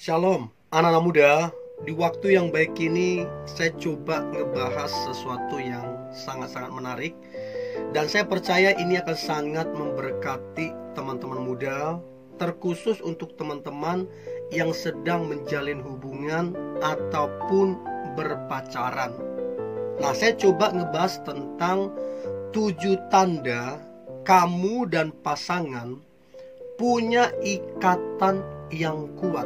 Shalom, anak-anak muda. Di waktu yang baik ini, saya coba ngebahas sesuatu yang sangat-sangat menarik. Dan saya percaya ini akan sangat memberkati teman-teman muda, terkhusus untuk teman-teman yang sedang menjalin hubungan ataupun berpacaran. Nah, saya coba ngebahas tentang 7 tanda kamu dan pasangan punya ikatan yang kuat.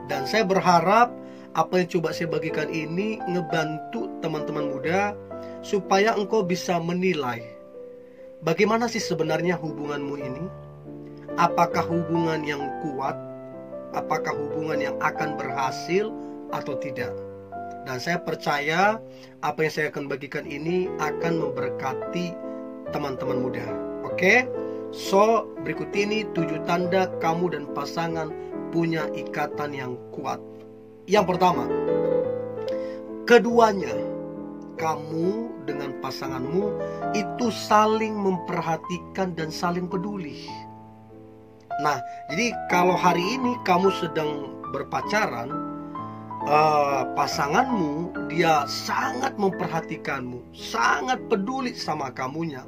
Dan saya berharap apa yang coba saya bagikan ini ngebantu teman-teman muda supaya engkau bisa menilai bagaimana sih sebenarnya hubunganmu ini. Apakah hubungan yang kuat? Apakah hubungan yang akan berhasil atau tidak? Dan saya percaya apa yang saya akan bagikan ini akan memberkati teman-teman muda. Oke? So, berikut ini 7 tanda kamu dan pasangan punya ikatan yang kuat. Yang pertama, keduanya, kamu dengan pasanganmu itu saling memperhatikan dan saling peduli. Nah, jadi kalau hari ini kamu sedang berpacaran, pasanganmu dia sangat memperhatikanmu, sangat peduli sama kamunya.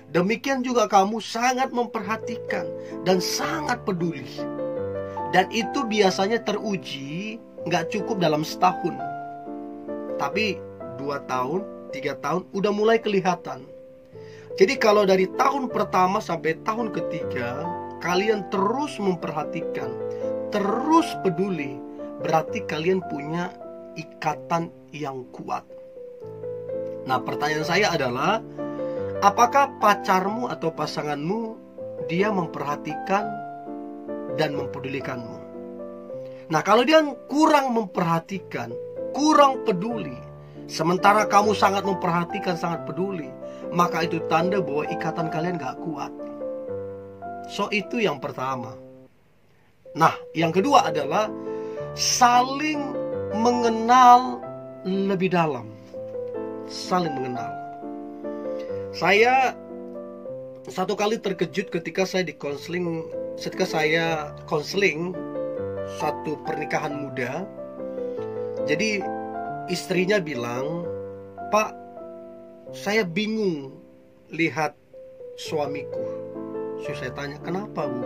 Demikian juga kamu sangat memperhatikan dan sangat peduli. Dan itu biasanya teruji nggak cukup dalam setahun, tapi 2 tahun, 3 tahun udah mulai kelihatan. Jadi kalau dari tahun pertama sampai tahun ketiga kalian terus memperhatikan, terus peduli, berarti kalian punya ikatan yang kuat. Nah, pertanyaan saya adalah, apakah pacarmu atau pasanganmu dia memperhatikan dan mempedulikanmu? Nah, kalau dia kurang memperhatikan, kurang peduli, sementara kamu sangat memperhatikan, sangat peduli, maka itu tanda bahwa ikatan kalian gak kuat. So, itu yang pertama. Nah, yang kedua adalah saling mengenal lebih dalam. Saling mengenal. Saya satu kali terkejut ketika saya konseling satu pernikahan muda. Jadi istrinya bilang, "Pak, saya bingung lihat suamiku." So, saya tanya, "Kenapa, Bu?"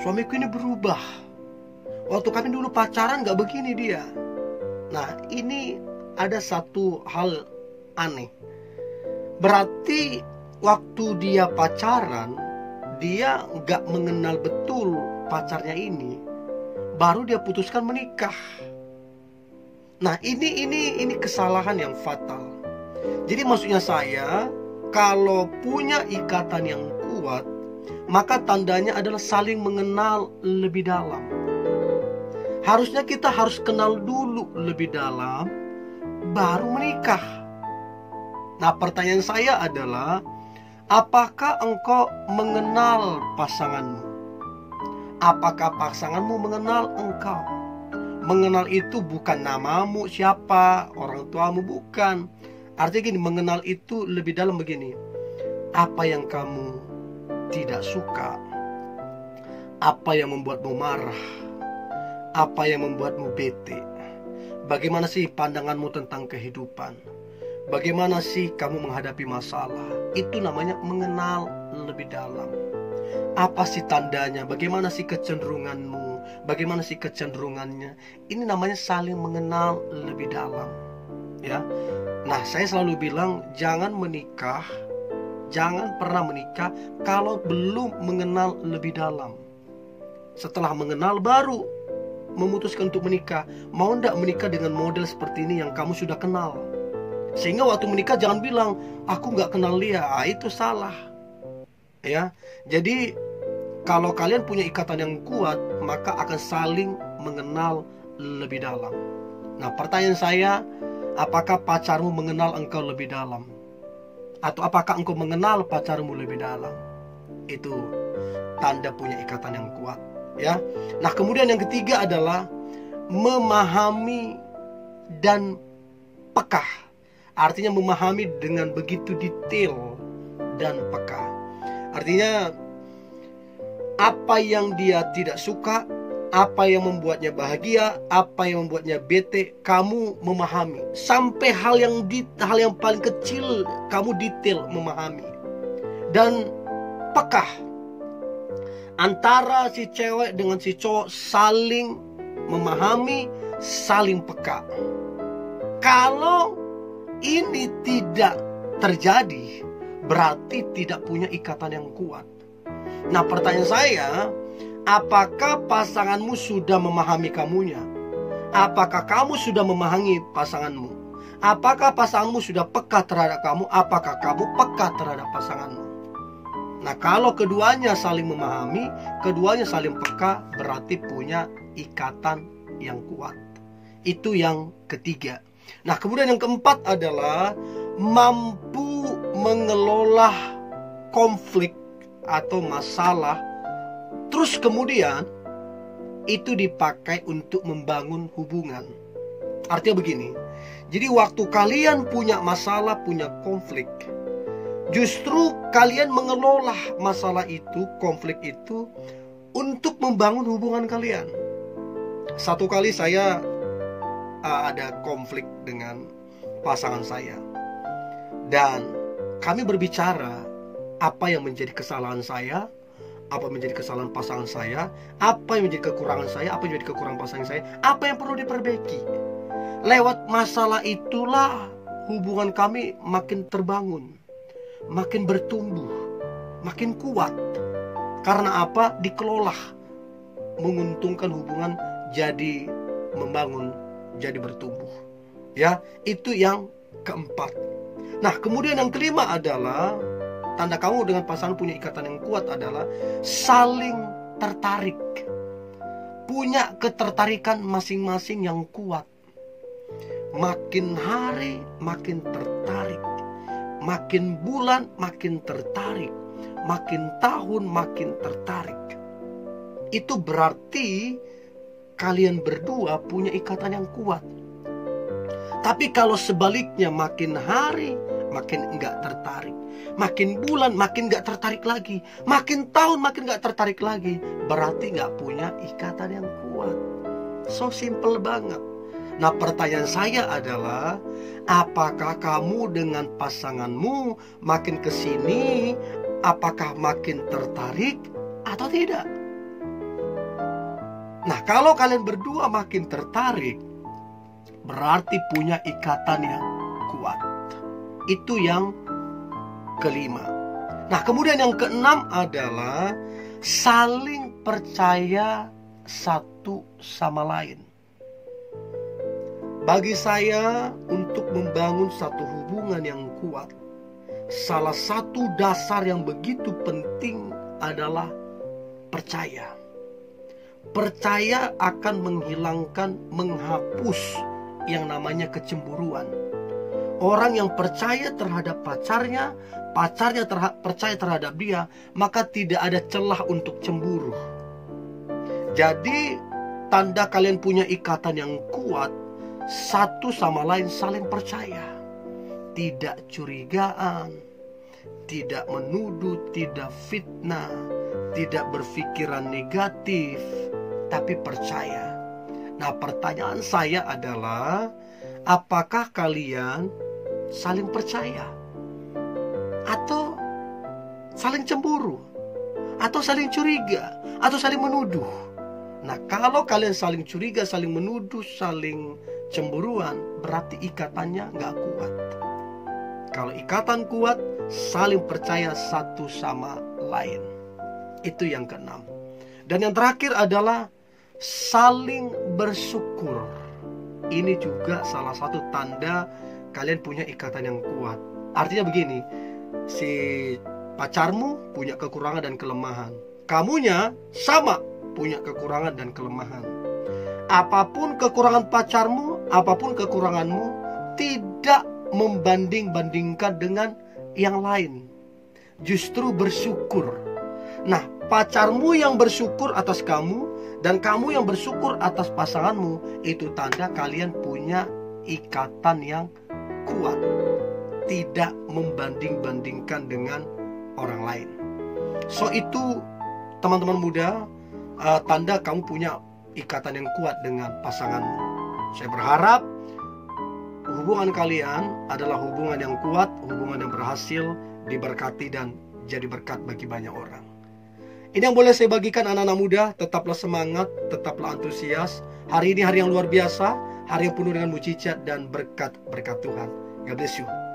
"Suamiku ini berubah. Waktu kami dulu pacaran gak begini dia." Nah, ini ada satu hal aneh. Berarti waktu dia pacaran, dia gak mengenal betul pacarnya ini, baru dia putuskan menikah. Nah, ini kesalahan yang fatal. Jadi maksudnya saya, kalau punya ikatan yang kuat, maka tandanya adalah saling mengenal lebih dalam. Harusnya kita harus kenal dulu lebih dalam, baru menikah. Nah, pertanyaan saya adalah, apakah engkau mengenal pasanganmu? Apakah pasanganmu mengenal engkau? Mengenal itu bukan namamu, siapa, orang tuamu, bukan. Artinya gini, mengenal itu lebih dalam begini. Apa yang kamu tidak suka? Apa yang membuatmu marah? Apa yang membuatmu bete? Bagaimana sih pandanganmu tentang kehidupan? Bagaimana sih kamu menghadapi masalah? Itu namanya mengenal lebih dalam. Apa sih tandanya? Bagaimana sih kecenderunganmu? Bagaimana sih kecenderungannya? Ini namanya saling mengenal lebih dalam. Ya. Nah, saya selalu bilang, jangan pernah menikah kalau belum mengenal lebih dalam. Setelah mengenal baru memutuskan untuk menikah. Mau ndak menikah dengan model seperti ini yang kamu sudah kenal? Sehingga waktu menikah jangan bilang, "Aku gak kenal dia." Itu salah. Ya. Jadi kalau kalian punya ikatan yang kuat, maka akan saling mengenal lebih dalam. Nah, pertanyaan saya, apakah pacarmu mengenal engkau lebih dalam? Atau apakah engkau mengenal pacarmu lebih dalam? Itu tanda punya ikatan yang kuat. Ya. Nah, kemudian yang ketiga adalah memahami dan peka. Artinya memahami dengan begitu detail dan peka. Artinya apa yang dia tidak suka, apa yang membuatnya bahagia, apa yang membuatnya bete, kamu memahami. Sampai hal yang paling kecil kamu detail memahami. Dan peka antara si cewek dengan si cowok, saling memahami, saling peka. Kalau ini tidak terjadi, berarti tidak punya ikatan yang kuat. Nah, pertanyaan saya, apakah pasanganmu sudah memahami kamunya? Apakah kamu sudah memahami pasanganmu? Apakah pasanganmu sudah peka terhadap kamu? Apakah kamu peka terhadap pasanganmu? Nah, kalau keduanya saling memahami, keduanya saling peka, berarti punya ikatan yang kuat. Itu yang ketiga. Nah, kemudian yang keempat adalah mampu mengelola konflik atau masalah. Terus kemudian itu dipakai untuk membangun hubungan. Artinya begini, jadi waktu kalian punya masalah, punya konflik, justru kalian mengelola masalah itu, konflik itu, untuk membangun hubungan kalian. Satu kali saya ada konflik dengan pasangan saya, dan kami berbicara apa yang menjadi kesalahan saya, apa yang menjadi kesalahan pasangan saya, apa yang menjadi kekurangan saya, apa yang menjadi kekurangan pasangan saya, apa yang perlu diperbaiki. Lewat masalah itulah hubungan kami makin terbangun, makin bertumbuh, makin kuat. Karena apa? Dikelola, menguntungkan hubungan, jadi membangun, jadi bertumbuh. Ya, itu yang keempat. Nah, kemudian yang kelima adalah tanda kamu dengan pasangan punya ikatan yang kuat adalah saling tertarik. Punya ketertarikan masing-masing yang kuat. Makin hari makin tertarik. Makin bulan makin tertarik. Makin tahun makin tertarik. Itu berarti kalian berdua punya ikatan yang kuat. Tapi kalau sebaliknya, makin hari makin enggak tertarik, makin bulan makin enggak tertarik lagi, makin tahun makin enggak tertarik lagi, berarti enggak punya ikatan yang kuat. So simple banget. Nah, pertanyaan saya adalah, apakah kamu dengan pasanganmu makin kesini, apakah makin tertarik atau tidak? Nah, kalau kalian berdua makin tertarik, berarti punya ikatan yang kuat. Itu yang kelima. Nah, kemudian yang keenam adalah saling percaya satu sama lain. Bagi saya, untuk membangun satu hubungan yang kuat, salah satu dasar yang begitu penting adalah percaya. Percaya akan menghilangkan, menghapus yang namanya kecemburuan. Orang yang percaya terhadap pacarnya, percaya terhadap dia, maka tidak ada celah untuk cemburu. Jadi, tanda kalian punya ikatan yang kuat, satu sama lain saling percaya. Tidak curigaan, tidak menuduh, tidak fitnah, tidak berpikiran negatif, tapi percaya. Nah, pertanyaan saya adalah, apakah kalian saling percaya? Atau saling cemburu? Atau saling curiga? Atau saling menuduh? Nah, kalau kalian saling curiga, saling menuduh, saling cemburuan, berarti ikatannya nggak kuat. Kalau ikatan kuat, saling percaya satu sama lain. Itu yang keenam. Dan yang terakhir adalah saling bersyukur. Ini juga salah satu tanda kalian punya ikatan yang kuat. Artinya begini, si pacarmu punya kekurangan dan kelemahan, kamunya sama punya kekurangan dan kelemahan. Apapun kekurangan pacarmu, apapun kekuranganmu, tidak membanding-bandingkan dengan yang lain. Justru bersyukur. Nah, pacarmu yang bersyukur atas kamu, dan kamu yang bersyukur atas pasanganmu, itu tanda kalian punya ikatan yang kuat. Tidak membanding-bandingkan dengan orang lain. So itu, teman-teman muda, tanda kamu punya ikatan yang kuat dengan pasanganmu. Saya berharap hubungan kalian adalah hubungan yang kuat, hubungan yang berhasil, diberkati dan jadi berkat bagi banyak orang. Ini yang boleh saya bagikan anak-anak muda. Tetaplah semangat, tetaplah antusias. Hari ini hari yang luar biasa, hari yang penuh dengan mukjizat dan berkat-berkat Tuhan. God bless you.